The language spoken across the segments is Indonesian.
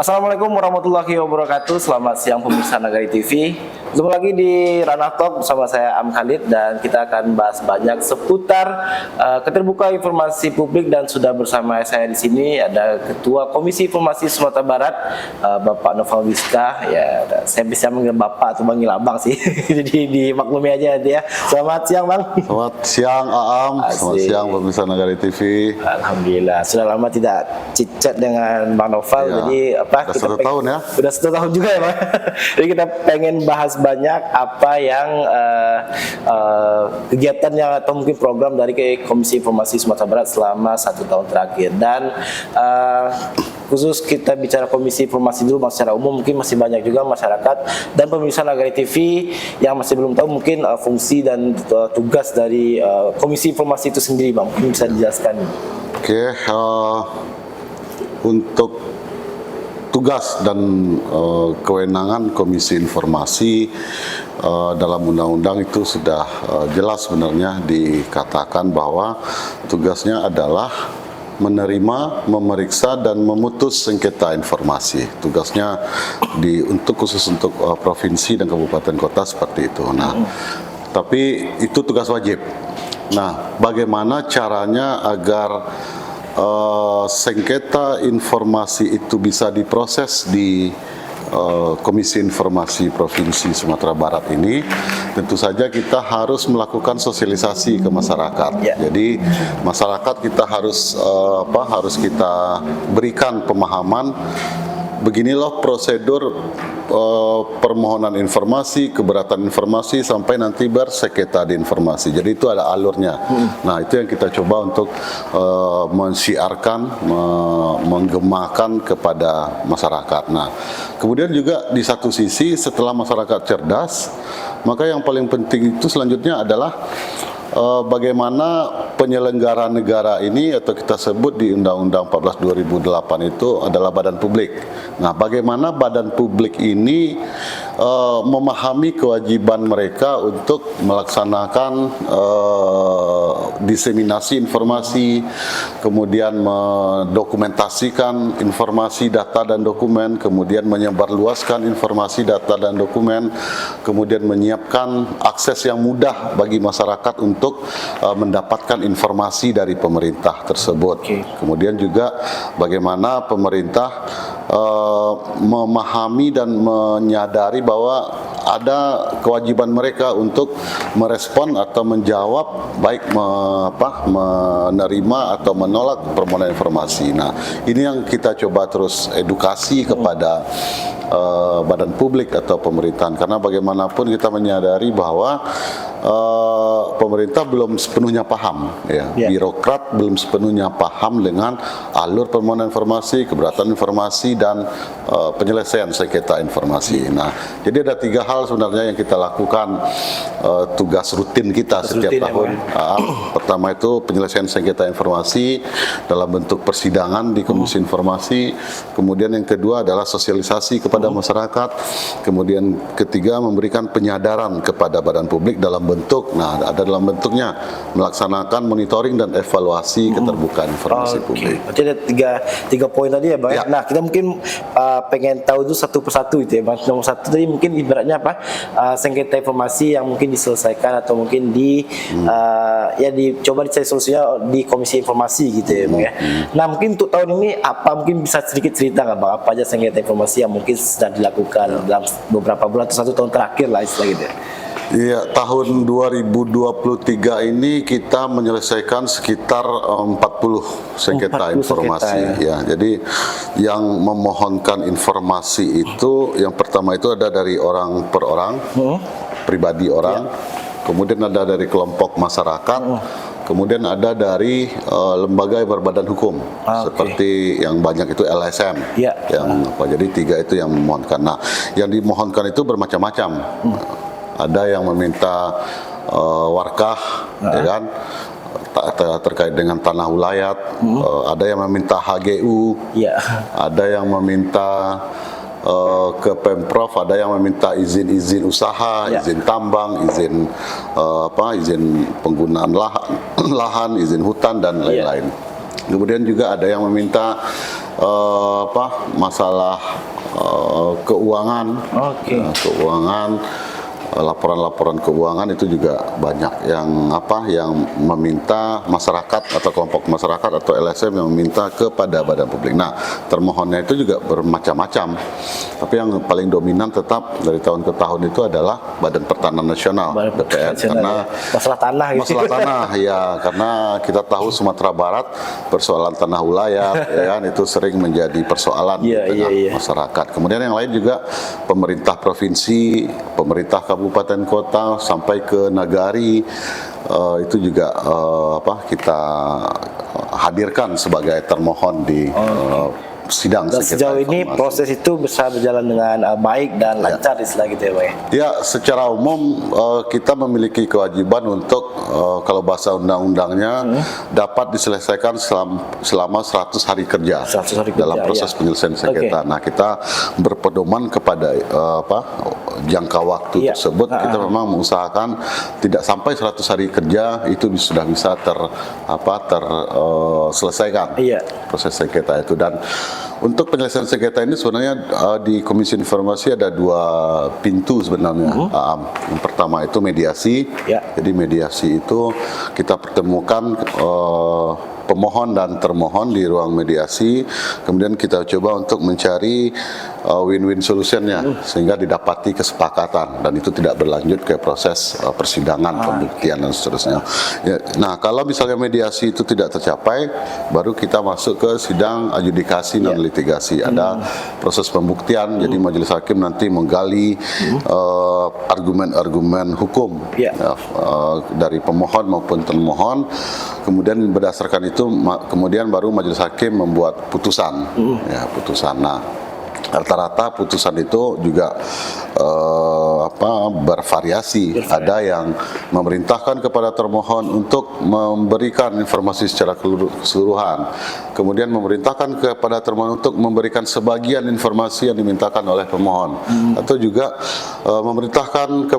Assalamualaikum warahmatullahi wabarakatuh. Selamat siang pemirsa Nagari TV. Ketemu lagi di Ranah Talk bersama saya Am Khalid dan kita akan bahas banyak seputar keterbukaan informasi publik, dan sudah bersama saya di sini ada Ketua Komisi Informasi Sumatera Barat, Bapak Noval Wiska. Ya, saya bisa manggil Bapak atau manggil Abang sih. Jadi dimaklumi aja ya. Selamat siang, Bang. Selamat siang, Aam. Selamat siang pemirsa Nagari TV. Alhamdulillah, sudah lama tidak chit-chat dengan Bang Noval. Ya. Jadi Sudah 1 tahun ya? Sudah 1 tahun juga ya, Bang. Jadi kita pengen bahas banyak apa yang kegiatan yang atau mungkin program dari Komisi Informasi Sumatera Barat selama 1 tahun terakhir. Dan khusus kita bicara Komisi Informasi dulu, secara umum mungkin masih banyak juga masyarakat dan pemirsa Nagari TV yang masih belum tahu mungkin fungsi dan tugas dari Komisi Informasi itu sendiri, Bang. Mungkin bisa dijelaskan. Oke, untuk tugas dan kewenangan Komisi Informasi dalam undang-undang itu sudah jelas sebenarnya dikatakan bahwa tugasnya adalah menerima, memeriksa dan memutus sengketa informasi. Tugasnya khusus untuk provinsi dan kabupaten kota seperti itu. Nah, tapi itu tugas wajib. Nah, bagaimana caranya agar sengketa informasi itu bisa diproses di Komisi Informasi Provinsi Sumatera Barat ini? Tentu saja kita harus melakukan sosialisasi ke masyarakat. Jadi masyarakat kita harus kita berikan pemahaman. Beginilah prosedur permohonan informasi, keberatan informasi sampai nanti bersengketa di informasi. Jadi itu ada alurnya. Nah, itu yang kita coba untuk mensiarkan, menggemakan kepada masyarakat. Nah, kemudian juga di satu sisi setelah masyarakat cerdas, maka yang paling penting itu selanjutnya adalah bagaimana penyelenggara negara ini, atau kita sebut di Undang-Undang 14 2008 itu adalah badan publik. Nah, bagaimana badan publik ini memahami kewajiban mereka untuk melaksanakan diseminasi informasi, kemudian mendokumentasikan informasi, data dan dokumen, kemudian menyebarluaskan informasi, data dan dokumen, kemudian menyiapkan akses yang mudah bagi masyarakat untuk mendapatkan informasi dari pemerintah tersebut. Kemudian juga bagaimana pemerintah memahami dan menyadari bahwa ada kewajiban mereka untuk merespon atau menjawab, baik menerima atau menolak permohonan informasi. Nah, ini yang kita coba terus edukasi kepada badan publik atau pemerintahan, karena bagaimanapun kita menyadari bahwa pemerintah belum sepenuhnya paham, birokrat belum sepenuhnya paham dengan alur permohonan informasi, keberatan informasi, dan penyelesaian sengketa informasi. Nah, jadi ada 3 hal sebenarnya yang kita lakukan, tugas rutin kita setiap tahun. Pertama itu penyelesaian sengketa informasi dalam bentuk persidangan di Komisi Informasi. Kemudian yang kedua adalah sosialisasi kepada masyarakat. Kemudian ketiga, memberikan penyadaran kepada badan publik dalam bentuk, ada dalam bentuknya melaksanakan monitoring dan evaluasi keterbukaan informasi publik. Berarti ada tiga poin tadi ya, Bang. Ya. Nah, kita mungkin pengen tahu itu satu persatu itu ya, Bang. Nomor 1 tadi mungkin ibaratnya apa? Sengketa informasi yang mungkin diselesaikan atau mungkin dicoba dicari solusinya di Komisi Informasi gitu ya, Bang ya. Nah, mungkin untuk tahun ini mungkin bisa sedikit cerita nggak, Bang, apa aja sengketa informasi yang mungkin sedang dilakukan dalam beberapa bulan atau 1 tahun terakhir lah istilah gitu ya. Iya, tahun 2023 ini kita menyelesaikan sekitar 40 sengketa informasi. Ya, jadi yang memohonkan informasi itu, yang pertama itu ada dari orang per orang, pribadi orang, kemudian ada dari kelompok masyarakat, kemudian ada dari lembaga yang berbadan hukum, seperti yang banyak itu LSM. Jadi 3 itu yang memohonkan. Nah, yang dimohonkan itu bermacam-macam. Ada yang meminta warkah, ya kan, terkait dengan tanah wilayah. Ada yang meminta HGU, ada yang meminta ke Pemprov, ada yang meminta izin usaha, izin tambang, izin penggunaan lahan, izin hutan dan lain-lain. Kemudian juga ada yang meminta masalah keuangan, Oke. keuangan, laporan-laporan keuangan itu juga banyak yang meminta masyarakat atau kelompok masyarakat atau LSM yang meminta kepada badan publik. Nah, termohonnya itu juga bermacam-macam. Tapi yang paling dominan tetap dari tahun ke tahun itu adalah Badan Pertanahan Nasional, Badan BPN, Nasional, karena ya. Masalah tanah gitu. masalah tanah ya, karena kita tahu Sumatera Barat persoalan tanah ulayat ya kan, itu sering menjadi persoalan di Iya, tengah iya. masyarakat. Kemudian yang lain juga pemerintah provinsi, pemerintah kabupaten kota sampai ke nagari, itu juga kita hadirkan sebagai termohon di sidang Dan sengketa sejauh ini informasi. proses itu bisa berjalan dengan baik dan lancar istilah gitu ya Pak ya? Ya, secara umum kita memiliki kewajiban untuk kalau bahasa undang-undangnya dapat diselesaikan selama 100 hari kerja, 100 hari kerja, dalam proses ya. penyelesaian sengketa. Nah, kita berpedoman kepada jangka waktu Iya. tersebut. Kita memang mengusahakan tidak sampai 100 hari kerja itu sudah bisa terselesaikan Iya. proses sengketa itu. Dan untuk penyelesaian sengketa ini sebenarnya di Komisi Informasi ada 2 pintu sebenarnya. Yang pertama itu mediasi. Ya. Jadi mediasi itu kita pertemukan pemohon dan termohon di ruang mediasi, kemudian kita coba untuk mencari win-win solutionnya sehingga didapati kesepakatan dan itu tidak berlanjut ke proses persidangan, pembuktian dan seterusnya. Ya, nah, kalau misalnya mediasi itu tidak tercapai, baru kita masuk ke sidang adjudikasi non litigasi. Ada proses pembuktian, jadi majelis hakim nanti menggali argumen-argumen hukum Ya. dari pemohon maupun termohon, kemudian berdasarkan itu kemudian baru majelis hakim membuat putusan. Ya, putusan. Nah, rata-rata putusan itu juga bervariasi. Ada yang memerintahkan kepada termohon untuk memberikan informasi secara keseluruhan, kemudian memerintahkan kepada termohon untuk memberikan sebagian informasi yang dimintakan oleh pemohon, atau juga memerintahkan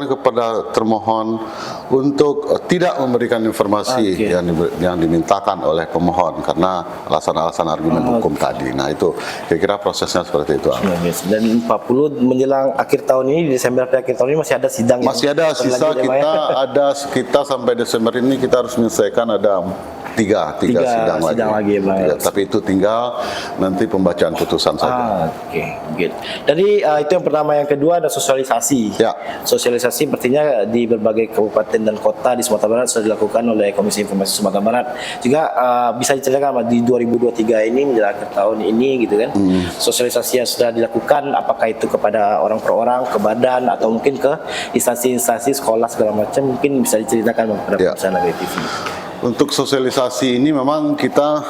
kepada termohon untuk tidak memberikan informasi yang dimintakan oleh pemohon karena alasan-alasan argumen hukum tadi. Nah, itu kira-kira prosesnya seperti itu. Dan 40 menjelang akhir tahun ini, di Desember sampai akhir tahun ini masih ada sidang yang Masih ada sisa berlanjut ya, Pak ya? kita sampai Desember ini kita harus menyelesaikan ada tiga sidang lagi. ya, Bang. Tiga, tapi itu tinggal nanti pembacaan putusan saja. Oke, gitu. Jadi itu yang pertama, yang kedua ada sosialisasi. Ya. Sosialisasi artinya di berbagai kabupaten dan kota di Sumatera Barat sudah dilakukan oleh Komisi Informasi Sumatera Barat. Juga bisa diceritakan di 2023 ini menjelang akhir tahun ini gitu kan. Sosialisasi yang sudah dilakukan, apakah itu kepada orang per orang, ke badan, atau mungkin ke instansi-instansi sekolah segala macam, mungkin bisa diceritakan kepada Ya. pemirsa Nagari TV. Untuk sosialisasi ini memang kita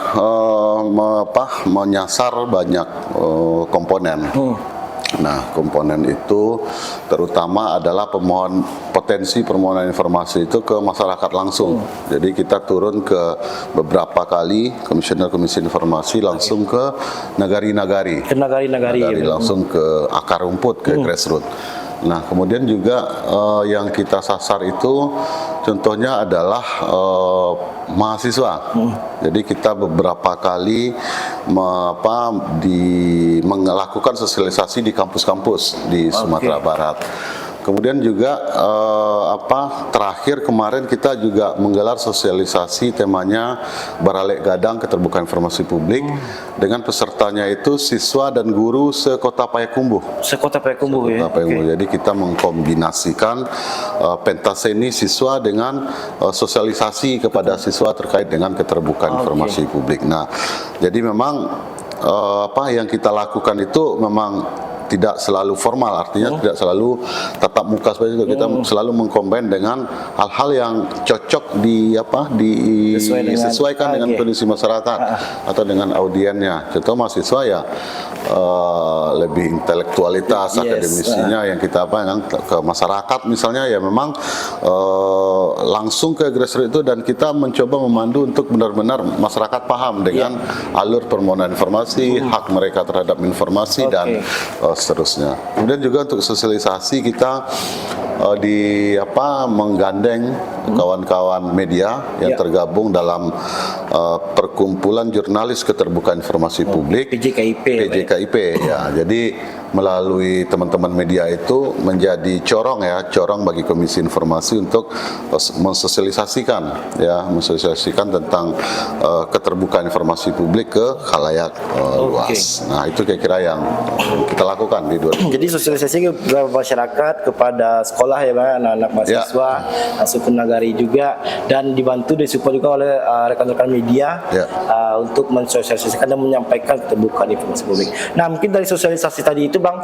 menyasar banyak komponen. Nah, komponen itu terutama adalah potensi permohonan informasi itu ke masyarakat langsung. Jadi kita turun ke beberapa kali komisioner Komisi Informasi langsung ke nagari-nagari. Ke nagari-nagari. Langsung ke akar rumput, ke grassroots. Nah, kemudian juga yang kita sasar itu contohnya adalah mahasiswa. Jadi kita beberapa kali melakukan sosialisasi di kampus-kampus di Sumatera Barat. Kemudian juga terakhir kemarin kita juga menggelar sosialisasi temanya Baralek Gadang Keterbukaan Informasi Publik dengan pesertanya itu siswa dan guru sekota Payakumbuh. Sekota Payakumbuh ya. Jadi kita mengkombinasikan pentaseni siswa dengan sosialisasi kepada siswa terkait dengan keterbukaan informasi publik. Nah, jadi memang yang kita lakukan itu memang tidak selalu formal, artinya tidak selalu tatap muka seperti itu. Kita selalu mengkombin dengan hal-hal yang cocok disesuaikan dengan kondisi masyarakat atau dengan audiennya. Contoh mahasiswa ya lebih intelektualitas, akademisinya yang kita yang ke masyarakat misalnya ya memang langsung ke grassroots itu, dan kita mencoba memandu untuk benar-benar masyarakat paham dengan alur permohonan informasi, hak mereka terhadap informasi dan seterusnya. Kemudian juga untuk sosialisasi kita menggandeng kawan-kawan media yang tergabung dalam perkumpulan jurnalis keterbukaan informasi publik PJKIP ya. Jadi melalui teman-teman media itu menjadi corong bagi Komisi Informasi untuk mensosialisasikan tentang keterbukaan informasi publik ke khalayak luas. Nah, itu kira-kira yang kita lakukan di 2000. Jadi sosialisasi ke masyarakat, kepada sekolah ya Bang, anak-anak mahasiswa, suku nagari juga, dan dibantu disupport juga oleh rekan-rekan media untuk mensosialisasikan dan menyampaikan keterbukaan informasi publik. Nah, mungkin dari sosialisasi tadi itu Bang,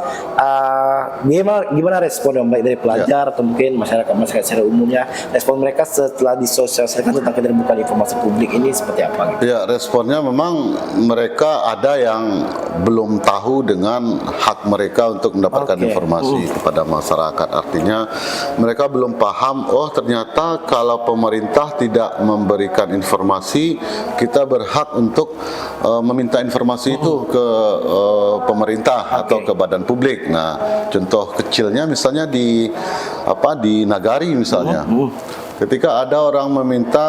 gimana respon yang baik dari pelajar atau mungkin masyarakat secara umumnya, respon mereka setelah disosialisasikan tentang keterbukaan informasi publik ini seperti apa gitu? Ya, responnya memang mereka ada yang belum tahu dengan hak mereka untuk mendapatkan informasi kepada masyarakat. Artinya mereka belum paham, oh ternyata kalau pemerintah tidak memberikan informasi, kita berhak untuk meminta informasi itu ke pemerintah atau ke badan publik. Nah, contoh kecilnya misalnya di Nagari misalnya. Ketika ada orang meminta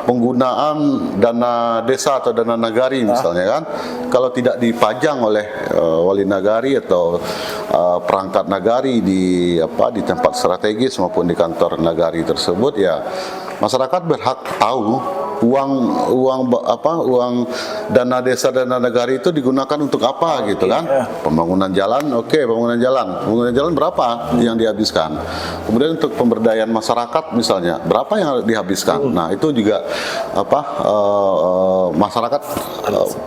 penggunaan dana desa atau dana nagari misalnya kan, kalau tidak dipajang oleh wali nagari atau perangkat nagari di tempat strategis maupun di kantor nagari tersebut, ya masyarakat berhak tahu uang dana desa, dana nagari itu digunakan untuk apa gitu kan. Pembangunan jalan, pembangunan jalan berapa yang dihabiskan. Kemudian untuk pemberdayaan masyarakat misalnya, berapa yang dihabiskan. Nah, itu juga masyarakat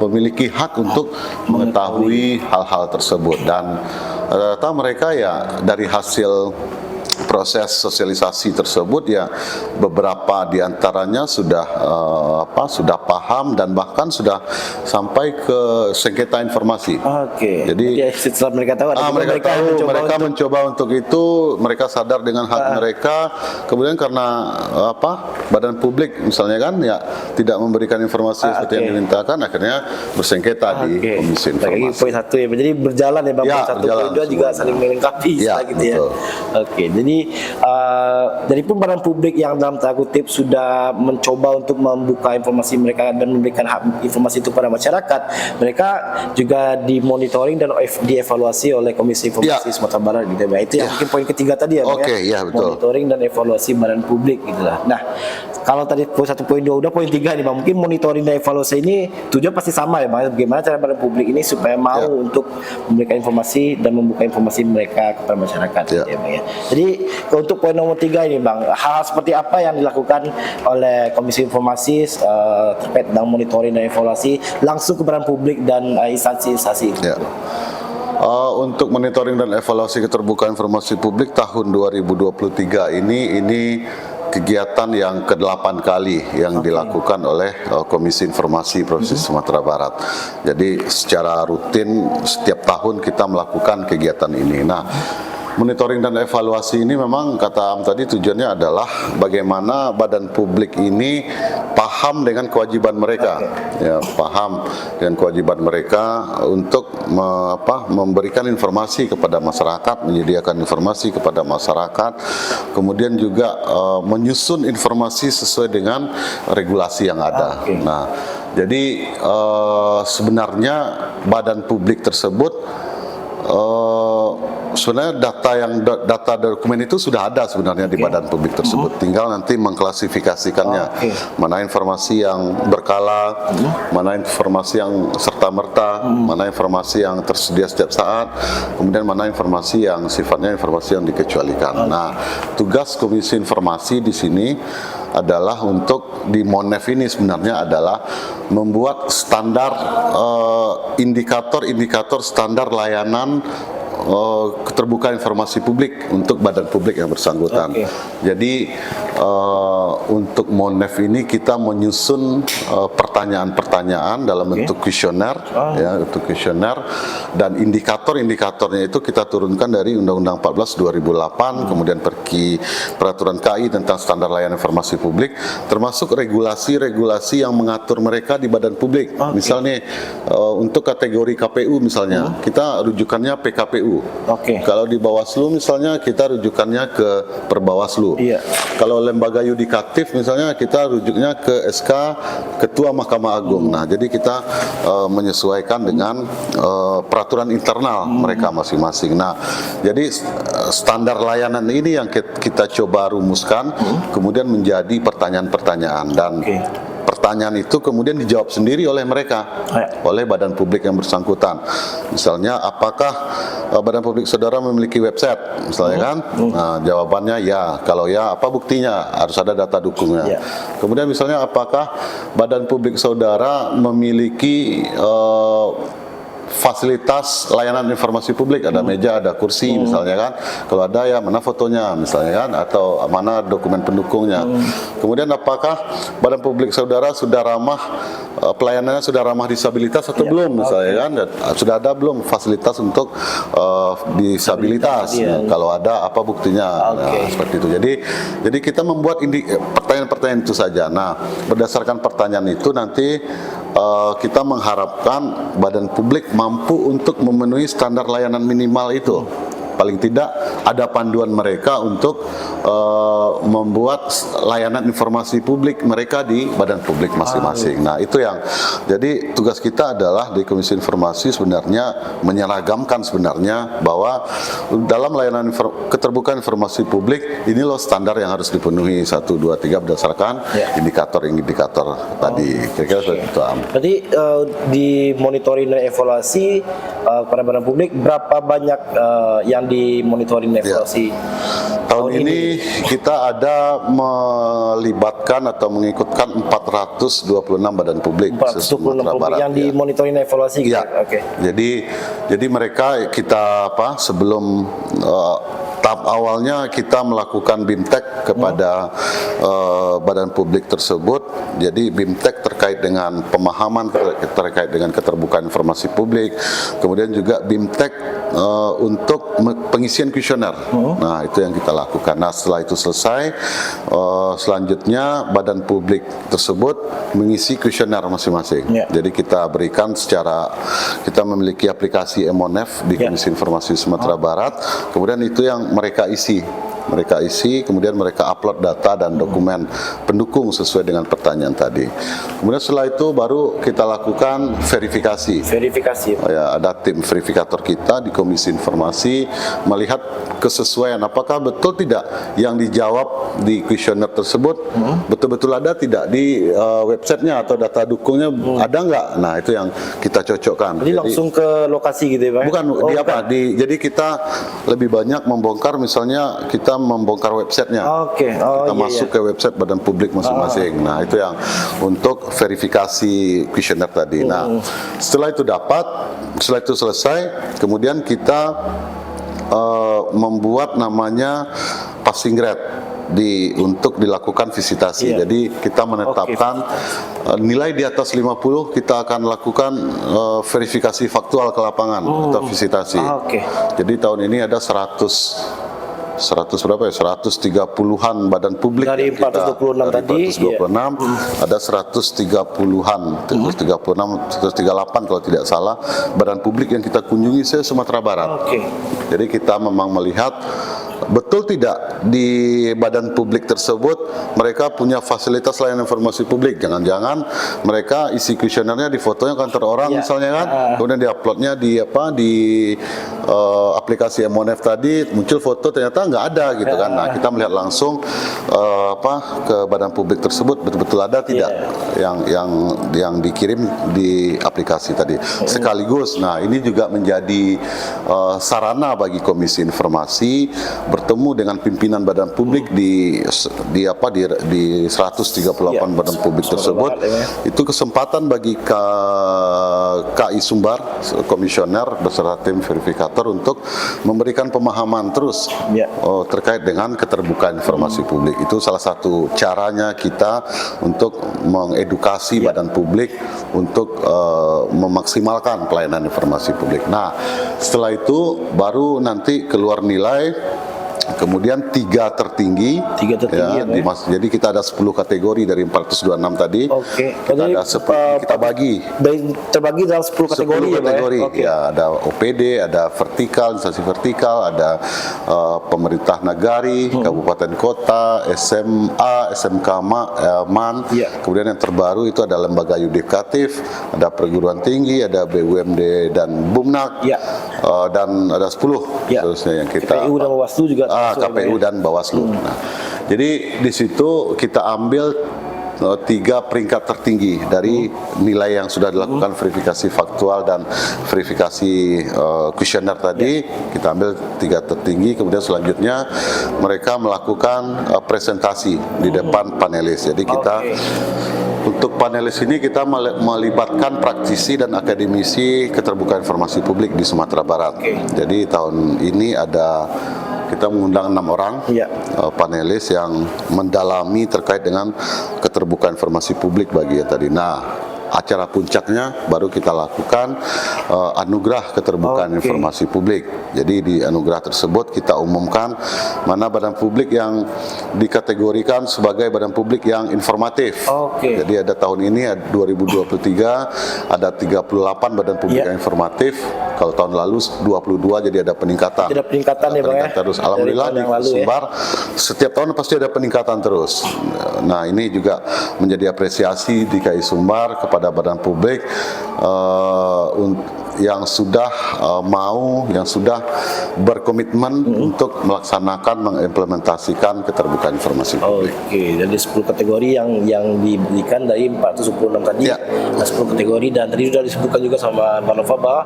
memiliki hak untuk mengetahui hal-hal tersebut, dan rata-rata mereka ya dari hasil proses sosialisasi tersebut ya beberapa diantaranya sudah paham dan bahkan sudah sampai ke sengketa informasi. Jadi setelah mereka tahu, mereka mencoba untuk itu, mereka sadar dengan hak mereka. Kemudian karena badan publik misalnya kan ya tidak memberikan informasi seperti yang dimintakan, akhirnya bersengketa di Komisi Informasi. Poin satu ya, jadi berjalan ya Bang. Poin satu, poin dua juga saling melengkapi gitu ya. Jadi pun badan publik yang dalam tanda kutip sudah mencoba untuk membuka informasi mereka dan memberikan hak informasi itu pada masyarakat, mereka juga dimonitoring dan dievaluasi oleh Komisi Informasi Sumatera Barat gitu ya. Itu yang mungkin poin ketiga tadi ya Bang, monitoring dan evaluasi badan publik gitu lah. Nah, kalau tadi poin 1, poin 2 udah, poin 3 nih Bang, mungkin monitoring dan evaluasi ini tujuan pasti sama ya Bang, bagaimana cara badan publik ini supaya mau untuk memberikan informasi dan membuka informasi mereka kepada masyarakat gitu ya Bang ya. Jadi untuk poin nomor 3 ini Bang, hal seperti apa yang dilakukan oleh Komisi Informasi terkait dengan monitoring dan evaluasi langsung ke badan publik dan instansi-instansi itu? Untuk monitoring dan evaluasi keterbukaan informasi publik tahun 2023 ini kegiatan yang ke-8 kali yang dilakukan oleh Komisi Informasi Provinsi Sumatera Barat. Jadi secara rutin setiap tahun kita melakukan kegiatan ini. Nah, monitoring dan evaluasi ini memang kata Am tadi tujuannya adalah bagaimana badan publik ini paham dengan kewajiban mereka, paham dengan kewajiban mereka untuk memberikan informasi kepada masyarakat, menyediakan informasi kepada masyarakat, kemudian juga menyusun informasi sesuai dengan regulasi yang ada. Nah, jadi sebenarnya badan publik tersebut sebenarnya data dokumen itu sudah ada sebenarnya di badan publik tersebut, tinggal nanti mengklasifikasikannya, mana informasi yang berkala, mana informasi yang serta-merta, mana informasi yang tersedia setiap saat, kemudian mana informasi yang sifatnya informasi yang dikecualikan. Nah, tugas Komisi Informasi di sini adalah untuk di Monef ini sebenarnya adalah membuat standar indikator standar layanan keterbukaan informasi publik untuk badan publik yang bersangkutan. Jadi untuk Monef ini kita menyusun pertanyaan-pertanyaan dalam bentuk kuesioner, ya, untuk kuesioner, dan indikator-indikatornya itu kita turunkan dari Undang-Undang 14 2008, kemudian peraturan KI tentang standar layanan informasi publik, termasuk regulasi-regulasi yang mengatur mereka di badan publik. Misalnya untuk kategori KPU misalnya, kita rujukannya PKPU. Kalau di Bawaslu misalnya kita rujukannya ke Perbawaslu. Kalau lembaga yudikatif misalnya kita rujuknya ke SK Ketua Mahkamah Agung. Nah, jadi kita menyesuaikan dengan peraturan internal mereka masing-masing. Nah, jadi standar layanan ini yang kita coba rumuskan, kemudian menjadi pertanyaan-pertanyaan, dan pertanyaan itu kemudian dijawab sendiri oleh mereka, oleh badan publik yang bersangkutan. Misalnya, apakah badan publik saudara memiliki website, misalnya kan? Nah, jawabannya ya. Kalau ya, apa buktinya? Harus ada data dukungnya. Kemudian misalnya, apakah badan publik saudara memiliki fasilitas layanan informasi publik, ada meja, ada kursi misalnya kan, kalau ada ya mana fotonya misalnya kan, atau mana dokumen pendukungnya. Kemudian apakah badan publik saudara sudah ramah, pelayanannya sudah ramah disabilitas atau belum misalnya kan, sudah ada belum fasilitas untuk disabilitas, kalau ada apa buktinya. Nah, seperti itu. Jadi kita membuat pertanyaan-pertanyaan itu saja. Nah, berdasarkan pertanyaan itu nanti kita mengharapkan badan publik mampu untuk memenuhi standar layanan minimal itu. Paling tidak ada panduan mereka untuk membuat layanan informasi publik mereka di badan publik masing-masing. Nah, itu yang jadi tugas kita adalah di Komisi Informasi sebenarnya menyeragamkan sebenarnya bahwa dalam layanan keterbukaan informasi publik ini loh standar yang harus dipenuhi 1, 2, 3 berdasarkan indikator-indikator tadi. Kira-kira seperti itu. Berarti di monitoring dan evaluasi pada badan publik berapa banyak yang dimonitoring dan evaluasi? Tahun ini kita ada melibatkan atau mengikutkan 426 badan publik 426 Barat, yang dimonitoring dan evaluasi gitu. Jadi mereka kita sebelum tahap awalnya kita melakukan BIMTEK kepada badan publik tersebut. Jadi BIMTEK terkait dengan pemahaman terkait dengan keterbukaan informasi publik, kemudian juga BIMTEK untuk pengisian kuesioner. Nah, itu yang kita lakukan. Nah, setelah itu selesai, selanjutnya badan publik tersebut mengisi kuesioner masing-masing. Jadi kita berikan kita memiliki aplikasi Monef di Komisi Informasi Sumatera Barat, kemudian itu yang mereka isi, kemudian mereka upload data dan dokumen pendukung sesuai dengan pertanyaan tadi. Kemudian setelah itu baru kita lakukan verifikasi. Ya, ada tim verifikator kita di Komisi Informasi melihat kesesuaian apakah betul tidak yang dijawab di kuesioner tersebut betul-betul ada tidak di websitenya atau data dukungnya ada nggak. Nah, itu yang kita cocokkan. Jadi langsung ke lokasi gitu ya, Pak? Bukan, jadi kita lebih banyak membongkar, misalnya kita membongkar websitenya. Kita masuk ke website badan publik masing-masing. Nah, itu yang untuk verifikasi kuesioner tadi. Nah, setelah itu selesai, kemudian kita membuat namanya passing grade untuk dilakukan visitasi. Jadi kita menetapkan nilai di atas 50 kita akan lakukan verifikasi faktual ke lapangan atau visitasi. Jadi tahun ini ada 130-an badan publik dari 426 tadi, 426 ada 130-an, 138 kalau tidak salah badan publik yang kita kunjungi se Sumatera Barat. Jadi kita memang melihat betul tidak di badan publik tersebut mereka punya fasilitas layanan informasi publik. Jangan-jangan mereka isi kuesionernya di fotonya kantor orang misalnya kan, kemudian diuploadnya di aplikasi Monef tadi muncul foto ternyata nggak ada gitu kan. Nah, kita melihat langsung ke badan publik tersebut betul-betul ada tidak yang dikirim di aplikasi tadi. Sekaligus, nah ini juga menjadi sarana bagi Komisi Informasi bertemu dengan pimpinan badan publik di 138 badan publik tersebut. Itu kesempatan bagi KI Sumbar, komisioner beserta tim verifikator fasilitator untuk memberikan pemahaman terus Ya. terkait dengan keterbukaan informasi publik. Itu salah satu caranya kita untuk mengedukasi badan publik untuk memaksimalkan pelayanan informasi publik. Nah, setelah itu baru nanti keluar nilai. Kemudian 3 tertinggi, Tiga tertinggi, ya, jadi kita ada 10 kategori dari 426 tadi. Oke. Kita Jadi, ada 10, kita bagi terbagi dalam 10 kategori, 10 ya, Pak, kategori. Oke. Ya, ada OPD, ada vertikal, instansi vertikal, ada pemerintah nagari, kabupaten kota, SMA, SMK MAN. Ya. Kemudian yang terbaru itu ada lembaga yudikatif, ada perguruan tinggi, ada BUMD dan BUMNAK. Ya. Dan ada 10 Ya. seterusnya yang kita KPU dan Bawaslu juga. termasuk, ya, Pak, KPU ya? dan Bawaslu. Nah, jadi di situ kita ambil 3 peringkat tertinggi dari nilai yang sudah dilakukan verifikasi faktual dan verifikasi kuesioner tadi. Kita ambil 3 tertinggi, kemudian selanjutnya mereka melakukan presentasi di depan panelis. Jadi kita untuk panelis ini kita melibatkan praktisi dan akademisi keterbukaan informasi publik di Sumatera Barat. Jadi tahun ini kita mengundang 6 orang Ya. panelis yang mendalami terkait dengan keterbukaan informasi publik bagi tadi. Nah, acara puncaknya baru kita lakukan anugerah keterbukaan informasi publik. Jadi di anugerah tersebut kita umumkan mana badan publik yang dikategorikan sebagai badan publik yang informatif. Jadi ada tahun ini 2023 ada 38 badan publik yang informatif. Kalau tahun lalu 22, jadi ada peningkatan. Ada peningkatan, ya, Pak, ya? Terus alhamdulillah di Sumbar setiap tahun pasti ada peningkatan terus. Nah, ini juga menjadi apresiasi di KI Sumbar kepada badan publik yang sudah yang sudah berkomitmen untuk melaksanakan mengimplementasikan keterbukaan informasi publik. Oke, jadi 10 kategori yang diberikan dari 426 tadi. Ya. Nah, 10 kategori, dan tadi sudah disebutkan juga sama Pak Nova bahwa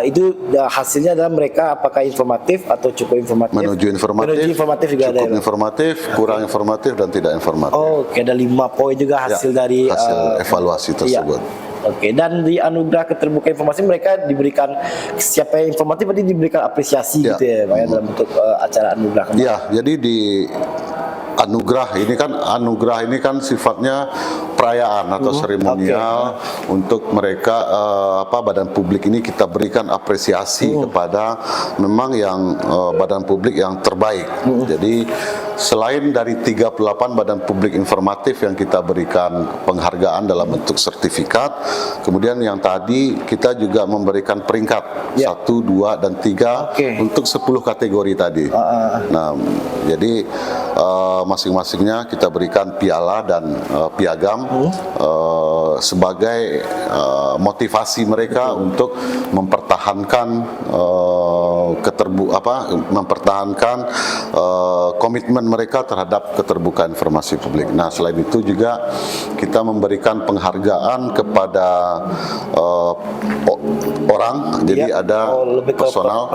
itu hasilnya adalah mereka apakah informatif atau cukup informatif. Menuju informatif, juga cukup ada. informatif, kurang informatif, dan tidak informatif. Oke, ada 5 poin juga hasil dari hasil evaluasi tersebut. Oke, dan di anugerah keterbukaan informasi mereka diberikan, siapa yang informatif berarti diberikan apresiasi gitu ya, Pak, ya, dalam bentuk acara anugerah. Ya, jadi di anugerah ini kan sifatnya perayaan atau seremonial untuk mereka badan publik ini kita berikan apresiasi kepada memang yang badan publik yang terbaik. Jadi selain dari 38 badan publik informatif yang kita berikan penghargaan dalam bentuk sertifikat, kemudian yang tadi kita juga memberikan peringkat 1, 2, dan 3 untuk 10 kategori tadi. Nah, jadi masing-masingnya kita berikan piala dan piagam sebagai motivasi mereka untuk mempertahankan komitmen mereka terhadap keterbukaan informasi publik. Nah, selain itu juga kita memberikan penghargaan kepada orang, jadi ada personal,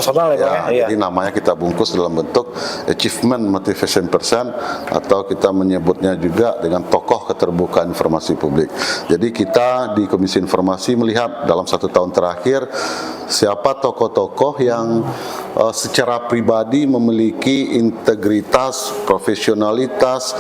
jadi namanya kita bungkus dalam bentuk achievement motivation person, atau kita menyebutnya juga dengan tokoh keterbukaan informasi publik. Jadi kita di Komisi Informasi melihat dalam 1 tahun terakhir siapa tokoh-tokoh yang secara pribadi memiliki integritas, profesionalitas,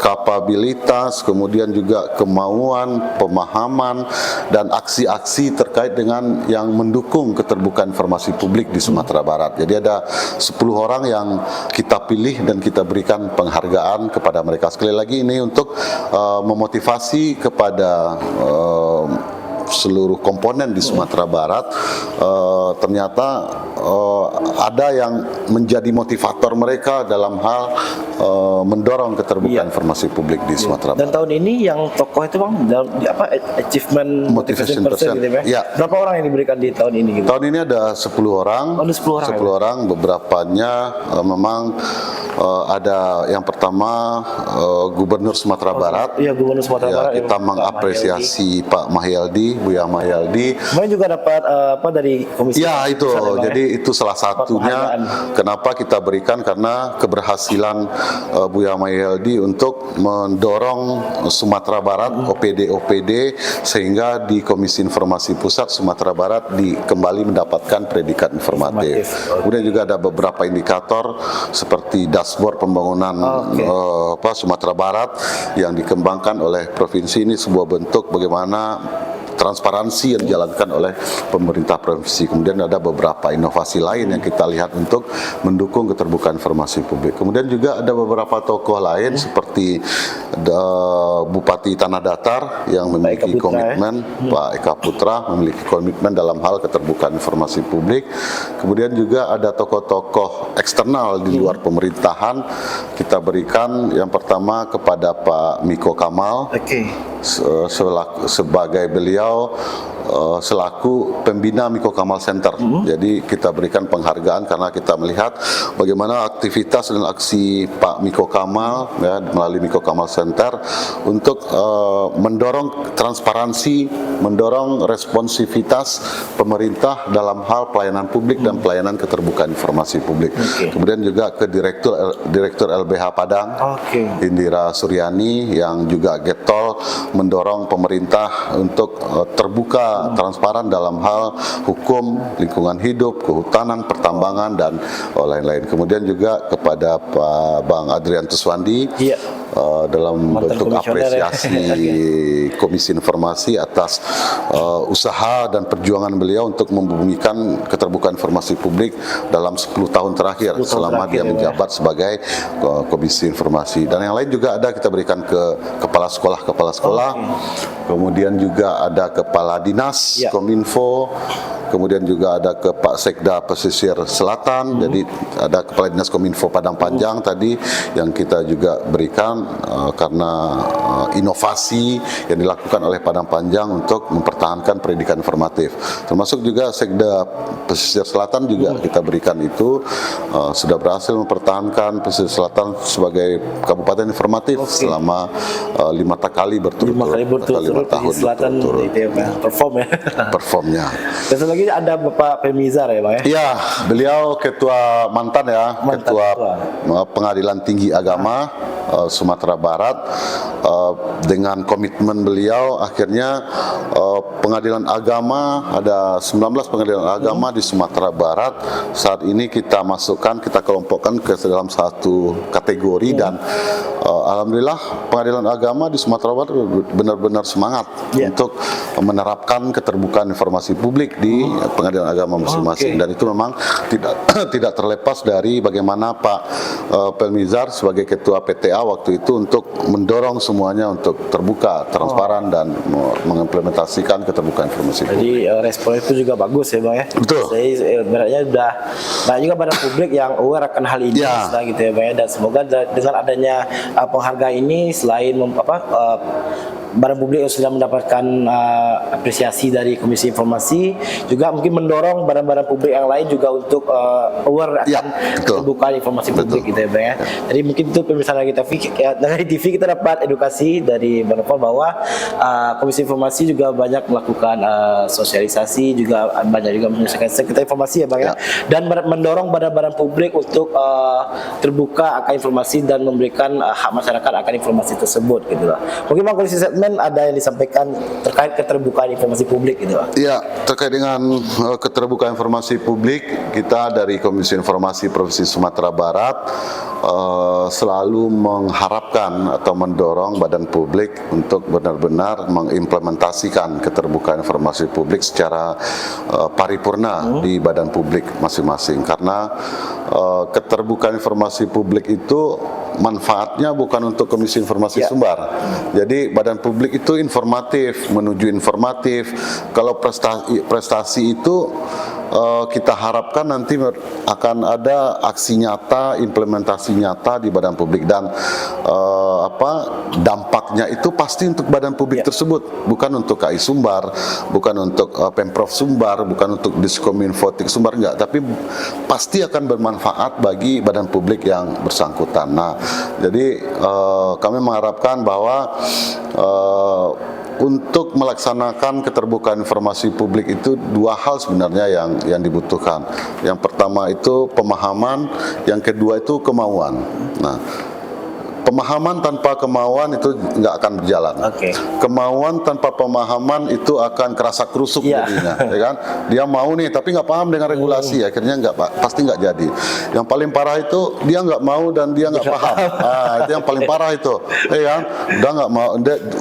kapabilitas, kemudian juga kemauan, pemahaman, dan aksi-aksi terkait dengan yang mendukung keterbukaan informasi publik di Sumatera Barat. Jadi ada 10 orang yang kita pilih dan kita berikan penghargaan kepada mereka. Sekali lagi ini untuk memotivasi kepada seluruh komponen di Sumatera Barat. Ternyata ada yang menjadi motivator mereka dalam hal mendorong keterbukaan informasi publik di Sumatera Barat. Dan tahun ini yang tokoh itu Bang, achievement motivation person gitu ya? Berapa orang yang diberikan di tahun ini gitu? Tahun ini ada 10 orang. Ada 10 orang. 10 orang, beberapanya memang ada yang pertama Gubernur Sumatera Barat. Iya, Gubernur Sumatera Ya, Barat. kita Pak mengapresiasi Pak Mahyaldi, Buya Mahyaldi. Kemarin juga dapat dari komisi. Ya itu, Pusat, ya, Bang, ya? jadi itu salah satunya penghargaan. kenapa kita berikan, karena keberhasilan Buya Mahyaldi untuk mendorong Sumatera Barat OPD sehingga di Komisi Informasi Pusat Sumatera Barat kembali mendapatkan predikat informatif. Kemudian juga ada beberapa indikator seperti dashboard pembangunan Sumatera Barat yang dikembangkan oleh provinsi. Ini sebuah bentuk bagaimana transparansi yang dijalankan oleh pemerintah provinsi. Kemudian ada beberapa inovasi lain yang kita lihat untuk mendukung keterbukaan informasi publik. Kemudian juga ada beberapa tokoh lain seperti Bupati Tanah Datar yang memiliki komitmen, Pak Eka Putra memiliki komitmen dalam hal keterbukaan informasi publik. Kemudian juga ada tokoh-tokoh eksternal di luar pemerintahan. Kita berikan yang pertama kepada Pak Miko Kamal. Sebagai beliau selaku pembina Miko Kamal Center. Jadi kita berikan penghargaan karena kita melihat bagaimana aktivitas dan aksi Pak Miko Kamal ya, melalui Miko Kamal Center untuk mendorong transparansi, mendorong responsivitas pemerintah dalam hal pelayanan publik dan pelayanan keterbukaan informasi publik. Kemudian juga ke Direktur LBH Padang, Indira Suryani, yang juga getol mendorong pemerintah untuk terbuka, transparan dalam hal hukum, lingkungan hidup, kehutanan, pertambangan, dan lain-lain. Kemudian juga kepada Pak Bang Adrianus Wandi dalam bentuk apresiasi Komisi Informasi atas usaha dan perjuangan beliau untuk membumikan keterbukaan informasi publik dalam 10 tahun terakhir selama dia menjabat sebagai Komisi Informasi. Dan yang lain juga ada kita berikan ke kepala sekolah, kemudian juga ada kepala dinas Kominfo, kemudian juga ada ke Pak Sekda Pesisir Selatan, jadi ada kepala dinas Kominfo Padang Panjang tadi yang kita juga berikan karena inovasi yang dilakukan oleh Padang Panjang untuk mempertahankan pendidikan informatif. Termasuk juga Sekda Pesisir Selatan juga kita berikan itu sudah berhasil mempertahankan Pesisir Selatan sebagai kabupaten informatif selama 5 kali berturut-turut, 5 tahun Selatan itu ya, performnya. Dan satu lagi ada Bapak Pemizar ya, Bang ya? Iya, beliau ketua ketua Pengadilan Tinggi Agama Sumatera Barat. Dengan komitmen beliau akhirnya pengadilan agama, ada 19 pengadilan agama di Sumatera Barat saat ini kita masukkan, kita kelompokkan ke dalam satu kategori dan alhamdulillah pengadilan agama di Sumatera Barat benar-benar semangat untuk menerapkan keterbukaan informasi publik di pengadilan agama masing-masing. Dan itu memang tidak terlepas dari bagaimana Pak Pelmizar sebagai ketua PTA waktu itu untuk mendorong semuanya untuk terbuka, transparan, dan mengimplementasikan keterbukaan informasi publik. Jadi respon itu juga bagus ya, Bang ya? Betul. Jadi sebenarnya udah banyak juga badan publik yang aware akan hal ini gitu ya, Bang ya? Dan semoga dengan adanya penghargaan ini selain badan publik yang sudah mendapatkan apresiasi dari Komisi Informasi, juga mungkin mendorong badan-badan publik yang lain juga untuk aware akan keterbukaan informasi publik gitu ya, Bang ya. Jadi mungkin itu pemirsa dari TV kita dapat edukasi dari Badan Pom bahwa Komisi Informasi juga banyak melakukan sosialisasi, juga banyak juga menyelesaikan sekitar informasi ya, Bang ya. Dan mendorong badan-badan publik untuk terbuka akan informasi dan memberikan hak masyarakat akan informasi tersebut gitu lah. Mungkin Bang kondisi segmen ada yang disampaikan terkait keterbukaan informasi publik gitu lah. Iya, terkait dengan keterbukaan informasi publik, kita dari Komisi Informasi Provinsi Sumatera Barat selalu mengharapkan atau mendorong badan publik untuk benar-benar mengimplementasikan keterbukaan informasi publik secara paripurna di badan publik masing-masing, karena keterbukaan informasi publik itu manfaatnya bukan untuk Komisi Informasi Sumbar. Jadi badan publik itu informatif, menuju informatif. Kalau prestasi itu kita harapkan nanti akan ada aksi nyata, implementasi nyata di badan publik, dan dampaknya itu pasti untuk badan publik tersebut, bukan untuk KI Sumbar, bukan untuk Pemprov Sumbar, bukan untuk Diskominfotik Sumbar, enggak, tapi pasti akan bermanfaat bagi badan publik yang bersangkutan. Nah, jadi kami mengharapkan bahwa untuk melaksanakan keterbukaan informasi publik itu dua hal sebenarnya yang dibutuhkan. Yang pertama itu pemahaman, yang kedua itu kemauan. Nah, pemahaman tanpa kemauan itu nggak akan berjalan. Kemauan tanpa pemahaman itu akan kerasa kerusuk jadinya, ya kan? Dia mau nih, tapi nggak paham dengan regulasi, akhirnya pasti nggak jadi. Yang paling parah itu dia nggak mau dan dia nggak paham. Nah, itu yang paling parah itu, ya kan? Udah nggak mau,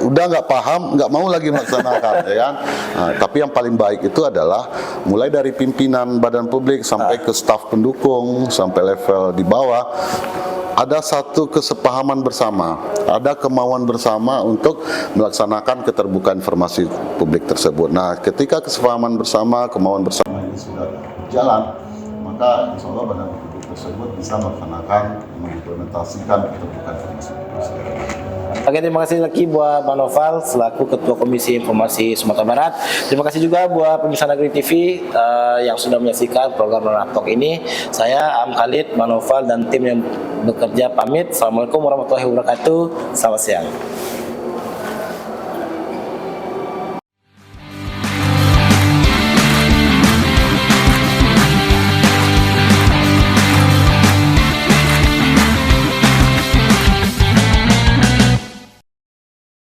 udah nggak paham, nggak mau lagi melaksanakan, ya kan? Nah, tapi yang paling baik itu adalah mulai dari pimpinan badan publik sampai ke staf pendukung sampai level di bawah. Ada satu kesepahaman bersama, ada kemauan bersama untuk melaksanakan keterbukaan informasi publik tersebut. Nah, ketika kesepahaman bersama, kemauan bersama ini sudah berjalan, maka insya Allah badan publik tersebut bisa melaksanakan, mengimplementasikan keterbukaan informasi publik tersebut. Oke, terima kasih lagi buat Bang Noval selaku Ketua Komisi Informasi Sumatera Barat. Terima kasih juga buat pemirsa Negeri TV yang sudah menyaksikan program Ranah Talk ini. Saya Am Khalid, Bang Noval dan tim yang bekerja pamit. Assalamualaikum warahmatullahi wabarakatuh. Selamat siang.